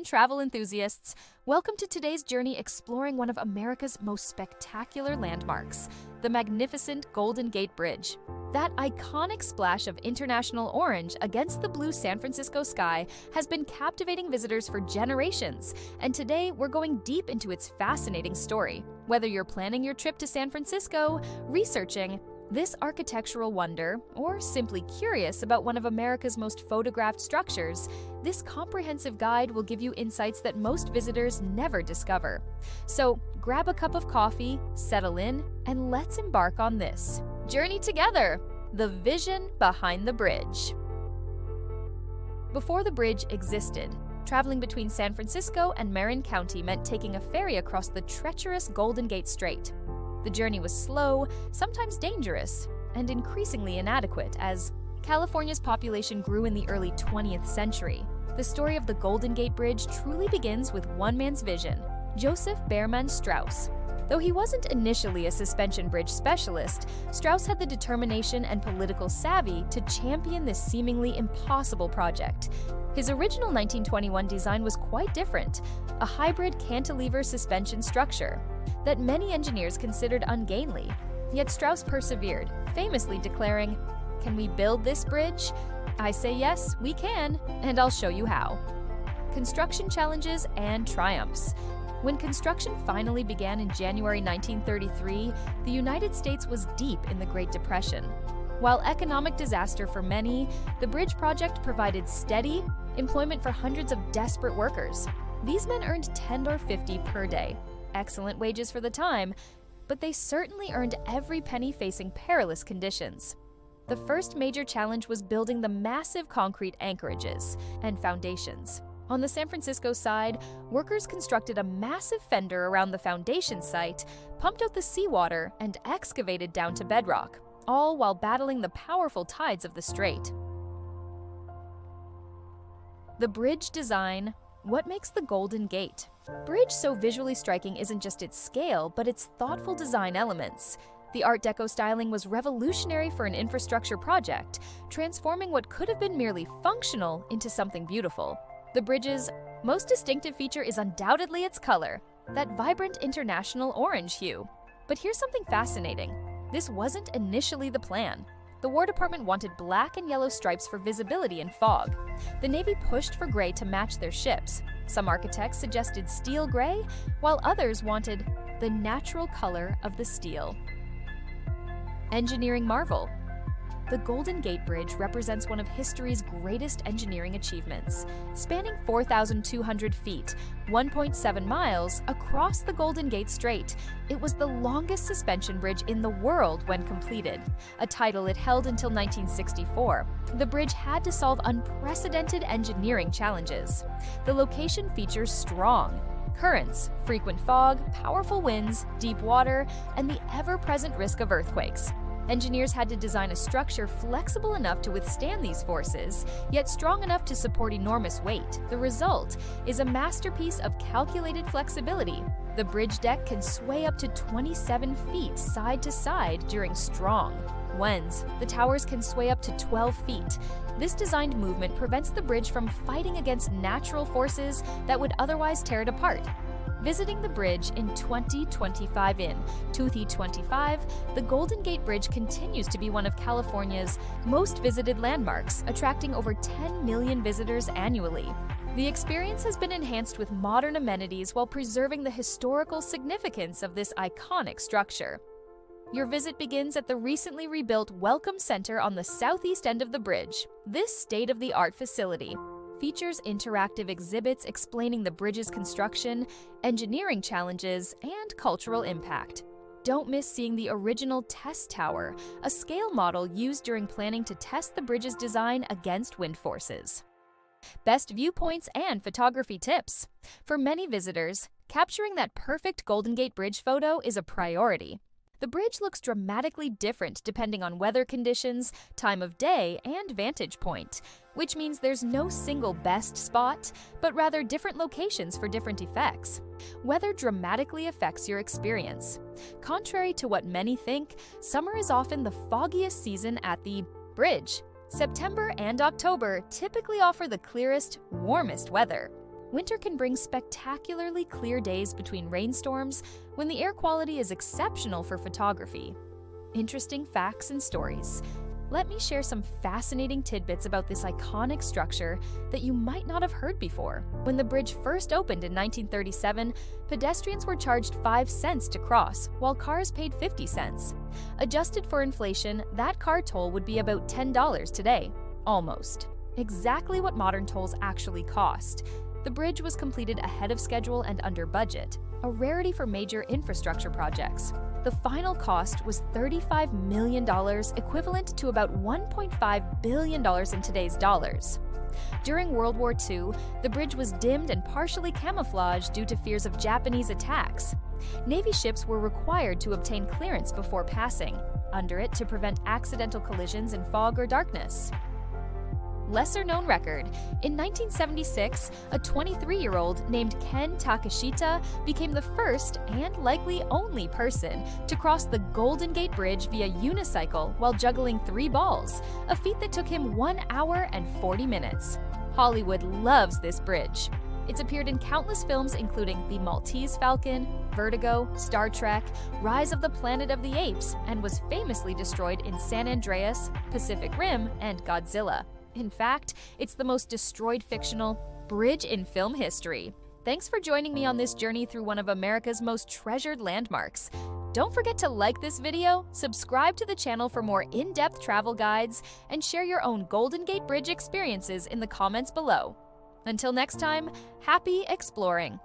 travel enthusiasts. Welcome to today's journey exploring one of America's most spectacular landmarks, the magnificent Golden Gate Bridge. That iconic splash of international orange against the blue San Francisco sky has been captivating visitors for generations, and today we're going deep into its fascinating story. Whether you're planning your trip to San Francisco, researching this architectural wonder, or simply curious about one of America's most photographed structures, this comprehensive guide will give you insights that most visitors never discover. So grab a cup of coffee, settle in, and let's embark on this journey together, the vision behind the bridge. Before the bridge existed, traveling between San Francisco and Marin County meant taking a ferry across the treacherous Golden Gate Strait. The journey was slow, sometimes dangerous, and increasingly inadequate as California's population grew in the early 20th century. The story of the Golden Gate Bridge truly begins with one man's vision, Joseph Behrman Strauss. Though he wasn't initially a suspension bridge specialist, Strauss had the determination and political savvy to champion this seemingly impossible project. His original 1921 design was quite different, a hybrid cantilever suspension structure that many engineers considered ungainly. Yet Strauss persevered, famously declaring, "Can we build this bridge? I say yes, we can, and I'll show you how." Construction challenges and triumphs. When construction finally began in January 1933, the United States was deep in the Great Depression. While economic disaster for many, the bridge project provided steady employment for hundreds of desperate workers. These men earned $10.50 per day. Excellent wages for the time, but they certainly earned every penny facing perilous conditions. The first major challenge was building the massive concrete anchorages and foundations. On the San Francisco side, workers constructed a massive fender around the foundation site, pumped out the seawater, and excavated down to bedrock, all while battling the powerful tides of the strait. The bridge design. What makes the Golden Gate Bridge so visually striking isn't just its scale, but its thoughtful design elements. The Art Deco styling was revolutionary for an infrastructure project, transforming what could have been merely functional into something beautiful. The bridge's most distinctive feature is undoubtedly its color, that vibrant international orange hue. But here's something fascinating. This wasn't initially the plan. The War Department wanted black and yellow stripes for visibility in fog. The Navy pushed for gray to match their ships. Some architects suggested steel gray, while others wanted the natural color of the steel. Engineering marvel. The Golden Gate Bridge represents one of history's greatest engineering achievements. Spanning 4,200 feet, 1.7 miles, across the Golden Gate Strait, it was the longest suspension bridge in the world when completed, a title it held until 1964. The bridge had to solve unprecedented engineering challenges. The location features strong currents, frequent fog, powerful winds, deep water, and the ever-present risk of earthquakes. Engineers had to design a structure flexible enough to withstand these forces, yet strong enough to support enormous weight. The result is a masterpiece of calculated flexibility. The bridge deck can sway up to 27 feet side to side during strong winds. The towers can sway up to 12 feet. This designed movement prevents the bridge from fighting against natural forces that would otherwise tear it apart. Visiting the bridge in 2025 in 2025, the Golden Gate Bridge continues to be one of California's most visited landmarks, attracting over 10 million visitors annually. The experience has been enhanced with modern amenities while preserving the historical significance of this iconic structure. Your visit begins at the recently rebuilt Welcome Center on the southeast end of the bridge. This state-of-the-art facility features interactive exhibits explaining the bridge's construction, engineering challenges, and cultural impact. Don't miss seeing the original test tower, a scale model used during planning to test the bridge's design against wind forces. Best viewpoints and photography tips. For many visitors, capturing that perfect Golden Gate Bridge photo is a priority. The bridge looks dramatically different depending on weather conditions, time of day, and vantage point, which means there's no single best spot, but rather different locations for different effects. Weather dramatically affects your experience. Contrary to what many think, summer is often the foggiest season at the bridge. September and October typically offer the clearest, warmest weather. Winter can bring spectacularly clear days between rainstorms when the air quality is exceptional for photography. Interesting facts and stories. Let me share some fascinating tidbits about this iconic structure that you might not have heard before. When the bridge first opened in 1937, pedestrians were charged 5 cents to cross, while cars paid 50 cents. Adjusted for inflation, that car toll would be about $10 today. Almost. Exactly what modern tolls actually cost. The bridge was completed ahead of schedule and under budget, a rarity for major infrastructure projects. The final cost was $35 million, equivalent to about $1.5 billion in today's dollars. During World War II, the bridge was dimmed and partially camouflaged due to fears of Japanese attacks. Navy ships were required to obtain clearance before passing under it to prevent accidental collisions in fog or darkness. Lesser-known record. In 1976, a 23-year-old named Ken Takeshita became the first and likely only person to cross the Golden Gate Bridge via unicycle while juggling 3 balls, a feat that took him 1 hour and 40 minutes. Hollywood loves this bridge. It's appeared in countless films including The Maltese Falcon, Vertigo, Star Trek, Rise of the Planet of the Apes, and was famously destroyed in San Andreas, Pacific Rim, and Godzilla. In fact, it's the most destroyed fictional bridge in film history. Thanks for joining me on this journey through one of America's most treasured landmarks. Don't forget to like this video, subscribe to the channel for more in-depth travel guides, and share your own Golden Gate Bridge experiences in the comments below. Until next time, happy exploring!